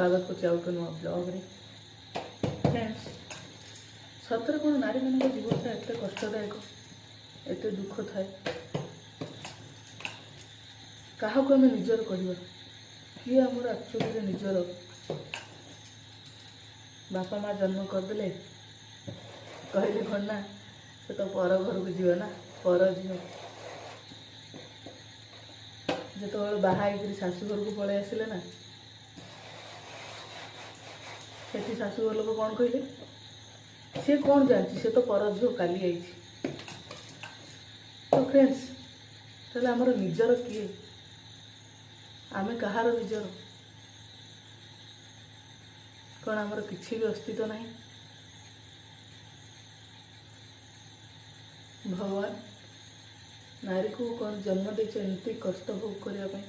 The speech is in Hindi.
स्वागत कर ब्लॉग रे फ्रेंड्स सतरे कौन नारी मान जीवनटा एत कष्टदायक एत दुख थाए क्या आम निजर करवा किए आमर एक्चुअली निजर बापा माँ जन्म करदे कहले कौन ना से तो पर घर को जीव ना पर झील जो बाहर शाशुघर को पलि आसिले ना सेठी शाशुघर लोक कौन कहले सी कौन जानती से तो पर झील काली आई। तो फ्रेंड्स तेल आमर निजर किए आमे कहार निजर कौन आमर किसी भी अस्तित्व नहीं। भगवान नारी को कौन जन्म देते एमती कष्ट भोग करने